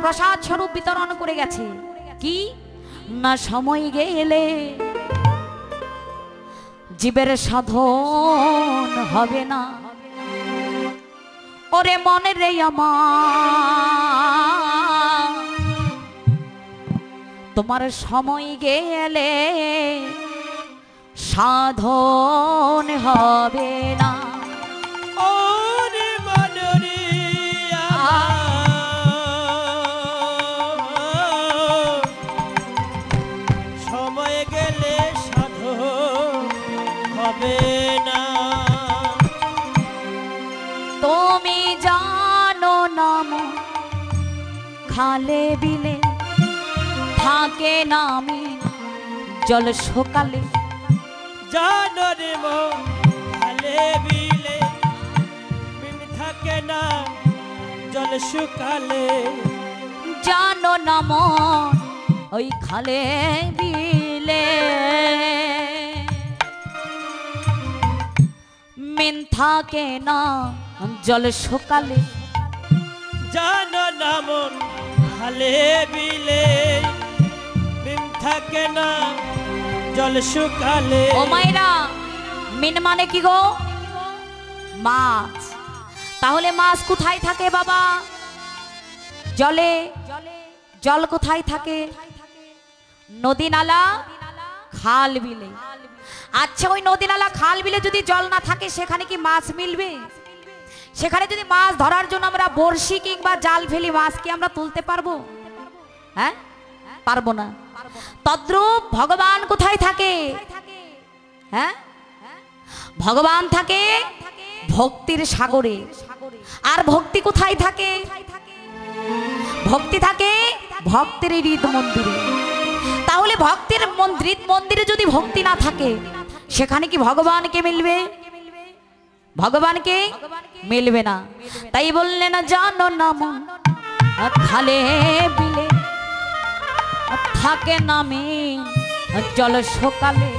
প্রসাদ স্বরূপ বিতরণ করে গেছে। কি না সময় গেলে জীবের সাধন হবে না। ওরে মনে রে আমার, তোমার সময় গেলে সাধন হবে না। ওরে মনে রে আমার, সময় গেলে সাধন হবে না। তুমি জানো না খালে বিলে থাকে নামি জল সকালে। জানো রে মন খালে বিলে বিন থাকে না জল শুকালে। জানো না মন ওই খালে বিলে মিন থাকে না জল সকালে। জানো না মন খালে বিলে বিন থাকে না জল শুকালে। ও মাইরা, মিন মানে কি গো? মাছ। তাহলে মাছ কোথায় থাকে বাবা? জলে। জল কোথায় থাকে? নদী নালা খাল বিলে। আচ্ছা, ওই নদী নালা খাল বিলে যদি জল না থাকে সেখানে কি মাছ মিলবে? সেখানে যদি মাছ ধরার জন্য আমরা বড়শি কিংবা জাল ফেলি, মাছ কি আমরা তুলতে পারবো? হ্যাঁ, পারবো না। তদ্রূপ ভগবান কোথায় থাকে? হ্যাঁ, ভগবান থাকে ভক্তির সাগরে। আর ভক্তি কোথায় থাকে? ভক্তি থাকে ভক্তের হৃদ মন্দিরে। তাহলে ভক্তের হৃদ মন্দিরে যদি ভক্তি না থাকে সেখানে কি ভগবানকে মিলবে? ভগবানকে মিলবে না। তাই বললেন জানো না মন খালে বিলে থাকে নামে জল সকালে।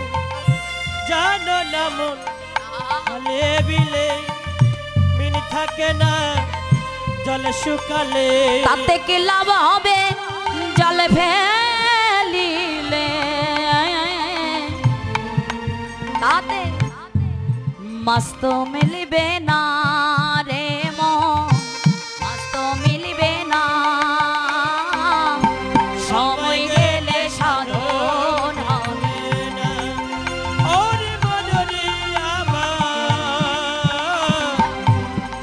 জানো না মন খালে বিলে মিন থাকে না জল শুকালে। তাতে কি লাভ হবে জল ফেলিলে? তাতে মাছ তো মিলবে না রে মন, মাছ তো মিলবে না। সময় গেলে সাধন হবে না। ওরে মনে রে আমার,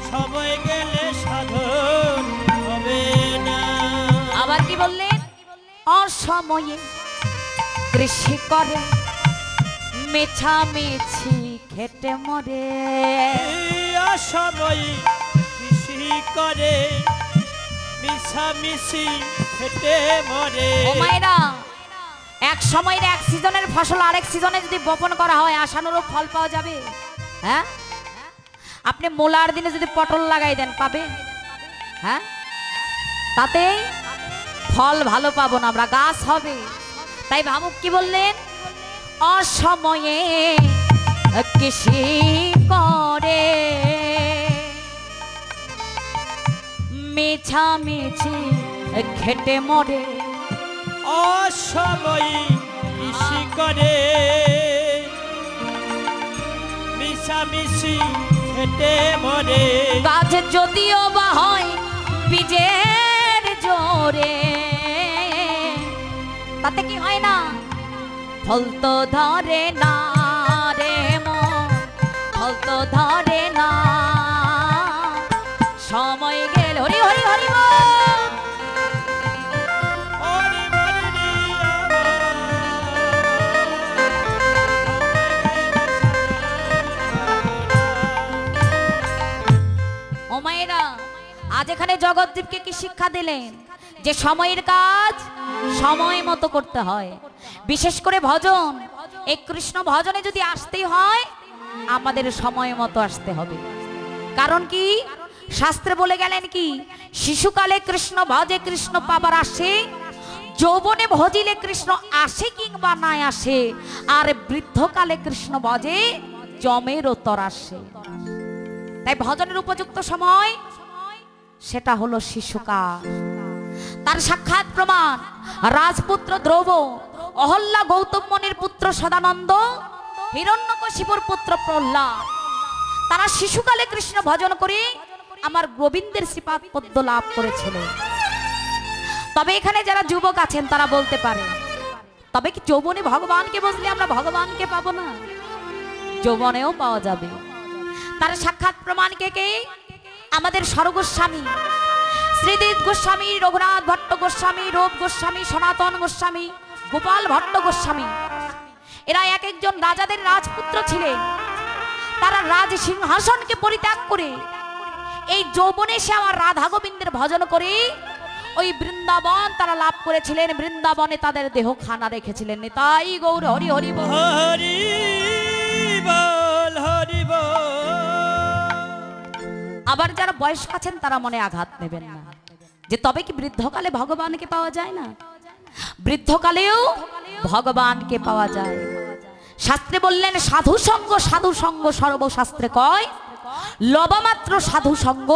সময় গেলে সাধন হবে না। আবার কি বললেন? অসময়ে কৃষি করে মেছামেছি খেটে মরে। অসময়ে কৃষি করে মিছামিছি খেটে মরে। ও মায়েরা, এক সময়ের এক সিজনের ফসল আরেক সিজনে যদি বপন করা হয় আশানুরূপ ফল পাওয়া যাবে? হ্যাঁ, আপনি মোলার দিনে যদি পটল লাগাই দেন পাবেন? হ্যাঁ, তাতে ফল ভালো পাবো না আমরা, গাছ হবে। তাই ভাবুক কি বললেন? অসময়ে কৃষি করে মেছামেছি খেটে মরে। অসময়ে কৃষি করে মিছামিছি খেটে মরে। গাছ যদিও বা হয় বীজের জোরে, তাতে কি হয় না? ফল তো ধরে না রে মন, ফল তো ধরে না। সময় গেল হরি হরি হরি বল। ওরে মনে রে আমার। ও মায়েরা, আজ এখানে জগৎদীপকে কি শিক্ষা দিলেন? যে সময়ের কাজ সময় মতো করতে হয়। বিশেষ করে ভজন, এই কৃষ্ণ ভজনে যদি আসতেই হয় আমাদের সময় মতো আসতে হবে। কারণ কি? শাস্ত্রে বলে গেলেন কি? শিশুকালে কৃষ্ণ ভজে কৃষ্ণ পাবার আসে, যৌবনে ভজিলে কৃষ্ণ আসে কিংবা না আসে, আর বৃদ্ধকালে কৃষ্ণ ভজে জমের উত্তর আসে। তাই ভজনের উপযুক্ত সময় সেটা হলো শিশুকাল। তার সাক্ষাৎ প্রমাণ রাজপুত্র দ্রৌব, অহল্যা গৌতম মুনির পুত্র সদানন্দ, হিরণ্যকশিপুর পুত্র প্রহ্লাদ, তারা শিশুকালে কৃষ্ণ ভজন করে আমার গোবিন্দের শ্রীপাদ পদ্ম লাভ করেছিল। তবে এখানে যারা যুবক আছেন তারা বলতে পারে, তবে কি যৌবনে ভগবানকে বুঝলে আমরা ভগবানকে পাবো না? যৌবনেও পাওয়া যাবে। তার সাক্ষাৎ প্রমাণ কে কে? আমাদের স্বরগোস্বামী, শ্রীদীপ গোস্বামী, রঘুনাথ ভট্ট গোস্বামী, রূপ গোস্বামী, সনাতন গোস্বামী, গোপাল ভট্ট গোস্বামী, এরা এক একজন রাজাদের রাজপুত্র ছিলেন। তারা রাজ সিংহাসনকে পরিত্যাগ করে এই যৌবনে সে আমার রাধা গোবিন্দের ভজন করে ওই বৃন্দাবন তারা লাভ করেছিলেন। বৃন্দাবনে তাদের দেহ খানা রেখেছিলেন। তাই গৌর হরি হরি বল, হরি বল, হরি বল। আবার যারা বয়স্ক আছেন তারা মনে আঘাত নেবেন না যে তবে কি বৃদ্ধকালে ভগবানকে পাওয়া যায় না? বৃদ্ধকালেও ভগবানকে পাওয়া যায়। শাস্ত্রে বললেন সাধু সঙ্গ, সাধু সঙ্গ সর্বশাস্ত্রে কয়, লবামাত্র সাধু সঙ্গ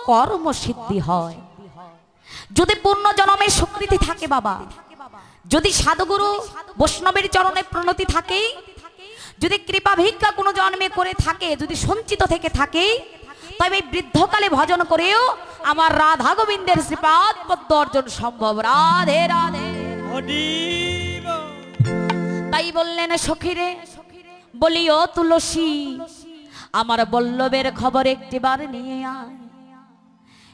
কর্ম সিদ্ধি হয়। যদি পূর্ণ জন্মের স্বীকৃতি থাকে বাবা, যদি সাধুগুরু বৈষ্ণবের চরণে প্রণতি থাকে, যদি কৃপা ভিক্ষা কোনো জন্মে করে থাকে, যদি সঞ্চিত থেকে থাকে, তবে এই বৃদ্ধকালে ভজন করেও আমার রাধা গোবিন্দের শ্রীপাদ পদ্ম অর্জন সম্ভব। রাধে রাধে। তাই বললেন সখীরে বলিও তুলসী, আমার বল্লভের খবর একটিবার নিয়ে আয়।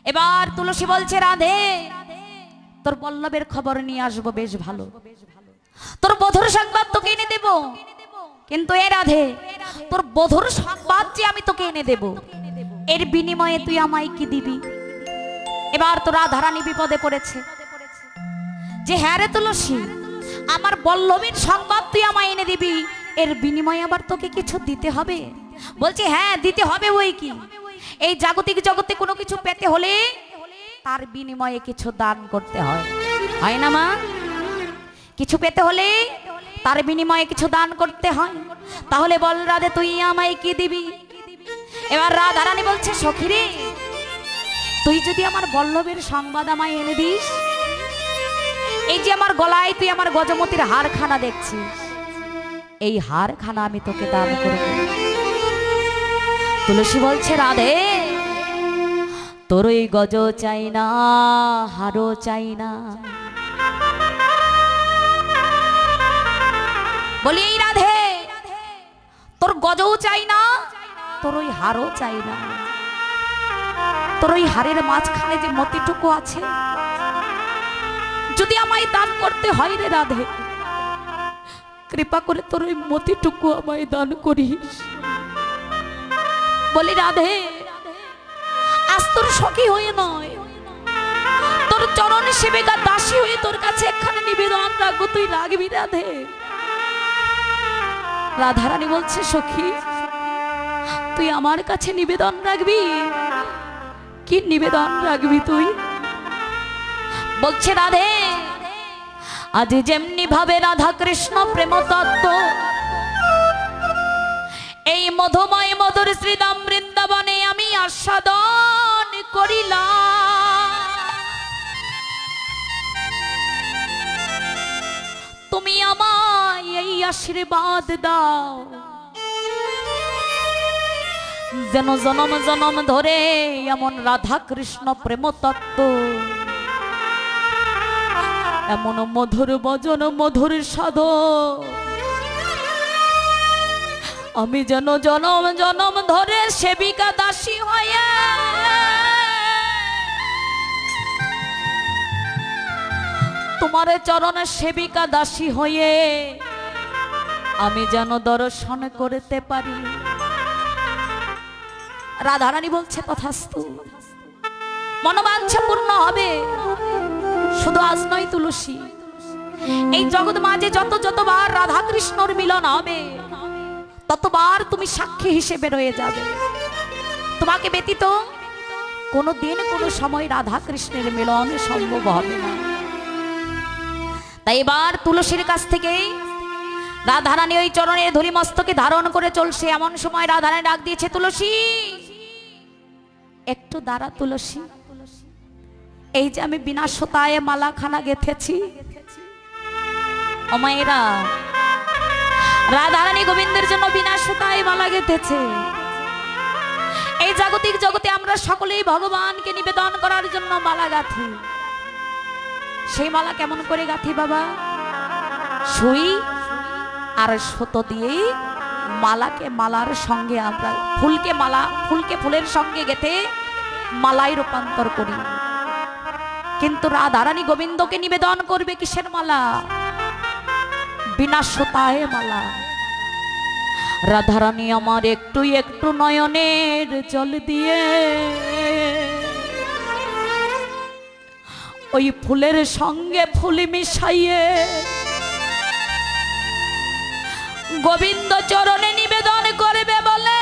এবার তুলসী বলছে রাধে তোর বল্লভের খবর নিয়ে আসবো, বেশ ভালো, তোর বধুর সংবাদ তোকে এনে দেব। কিন্তু এ রাধে তোর বধুর সংবাদ যে আমি তোকে এনে দেব, এর বিনিময়ে তুই আমায় কি দিবি? এবার তো রাধারানী বিপদে পড়েছে যে হ্যাঁ রে তুলসী, আমার বল্লভীর সংবাদ তুই আমায় এনে দিবি, এর বিনিময়ে আবার তোকে কিছু দিতে হবে। বলছে হ্যাঁ দিতে হবে। ওই কি, এই জাগতিক জগতে কোনো কিছু পেতে হলে তার বিনিময়ে কিছু দান করতে হয়, হয় না মা? কিছু পেতে হলে তার বিনিময়ে কিছু দান করতে হয়। তাহলে বল রাধে তুই আমায় কি দিবি? এবার রাধারানী বলছে সখী রে, তুই যদি আমার বল্লভের সংবাদ আমায় এনে দিস, এই যে আমার গলায় তুই আমার গজমতির হারখানা দেখছিস, এই হারখানা আমি তোকে দান করব। তুলসী বলছে রাধে তোর ওই গজ চাই না, হারও চাই না। বলি এই রাধে তোর গজও চাই না, তোর ওই হারও চাই না। তোর ওই হারের মাঝখানে যে মতিটুকু আছে, যদি আমায় দান করতে হয় রে রাধে, কৃপা করে তোর ওই মতিটুকু আমায় দান করিস। বলি রাধে আজ তোর সখী হয়ে নয়, তোর চরণ সেবিকা দাসী হয়ে তোর কাছে একখানে নিবেদন রাখবো, তুই রাখবি রাধে? রাধারানী বলছে সখী তুই আমার কাছে নিবেদন রাখবি? কি নিবেদন রাখবি তুই? বলছে রাধে আজ যেমনি ভাবে রাধা কৃষ্ণ প্রেম তত্ত্ব এই মধুময় মধুর শ্রীধাম বৃন্দাবনে আমি আস্বাদন করিলাম, তুমি আমায় এই আশীর্বাদ দাও যেন জনম জনম ধরে এমন রাধা কৃষ্ণ প্রেম তত্ত্ব, এমন মধুর বচন মধুর সাধ আমি যেন জনম জনম ধরে সেবিকা দাসী হয়ে তোমার চরণে সেবিকা দাসী হয়ে আমি যেন দর্শন করতে পারি। রাধারানী বলছে তথাস্তু, মনোবাঞ্ছা পূর্ণ হবে। শুধু আজ নয় তুলসী, এই জগৎ মাঝে যত যতবার রাধা কৃষ্ণর মিলন হবে ততবার তুমি সাক্ষী হিসেবে রয়ে যাবে। তোমাকে ব্যতীত কোনো দিন কোনো সময় রাধা কৃষ্ণের মিলন সম্ভব হবে না। তাই এবার তুলসীর কাছ থেকে রাধারানী ওই চরণের ধূলি মস্তকে ধারণ করে চলছে। এমন সময় রাধারানী ডাক দিয়েছে তুলসী একটু দাঁড়া তুলসী, এই যে আমি বিনা সুতায় মালাখানা গেঁথেছি, ও মায়েরা, রাধারানী গোবিন্দের জন্য বিনা সুতায় মালা গেঁথেছে। এই জাগতিক জগতে আমরা সকলেই ভগবানকে নিবেদন করার জন্য মালা গাঁথি। সেই মালা কেমন করে গাঁথি বাবা? সুই আর সুতো দিয়ে মালাকে মালার সঙ্গে আমরা ফুলকে ফুলের সঙ্গে গেঁথে মালায় রূপান্তর করি। কিন্তু রাধারানী গোবিন্দকে নিবেদন করবে কিসের মালা? বিনা সুতায় মালা। রাধারানী আমার একটু একটু নয়নের জল দিয়ে ওই ফুলের সঙ্গে ফুল মিশাইয়ে গোবিন্দ চরণে নিবেদন করবে বলে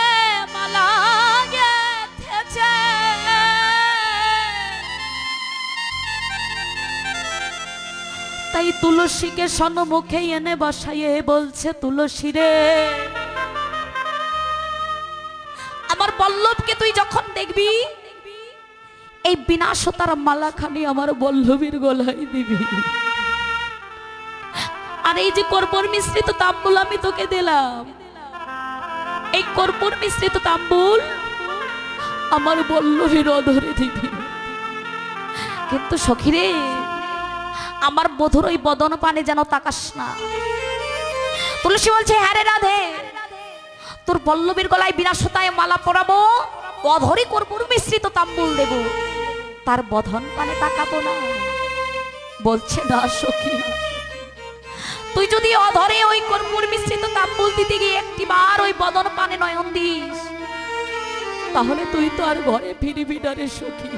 মালা গেঁথেছে। তাই তুলসীকে সম্মুখে এনে বসাইয়ে বলছে, তুলসী রে, আমার বল্লভকে তুই যখন দেখবি এই বিনা সুতার মালাখানি আমার বল্লভীর গলায় দিবি। আর এই যে কর্পূর মিশ্রিত তাম্বুল আমি তোকে দিলাম, এই কর্পূর মিশ্রিত তাম্বুল আমার বল্লভীর অধরে দিবি। কিন্তু সখীরে, আমার বধুর ওই বদন পানে যেন তাকাস না। তুলসী বলছে, হ্যাঁ রে রাধে, তোর বল্লভীর গলায় বিনা সুতায় মালা পরাবো, অধরে কর্পূর মিশ্রিত তাম্বুল দেব, তার বদন পানে তাকাবো না। বলছে না সখী, তুই যদি অধরে ওই কর্পূর মিশ্রিত তাম্বুল দিতে গিয়ে একটিবার ওই বদন পানে নয়ন দিস, তাহলে তুই তো আর ঘরে ফিরবি না রে সখী।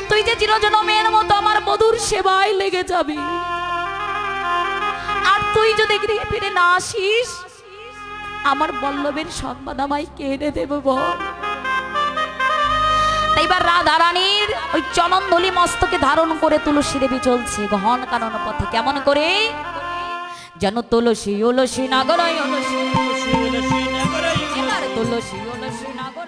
তুই যে চিরজনমের মতো আমার বধূর সেবায় লেগে যাবি। আর তুই যদি গৃহে ফিরে না আসিস, আমার বল্লভের সংবাদ আমায় কে এনে দেব বল? এইবার রাধারানীর ওই চননধলি মস্তকে ধারণ করে তুলসী দেবী চলছে গহন কানন পথে। কেমন করে? যেন তুলসী তুলসী নাগরায় তুলসী তুলসী নাগরায়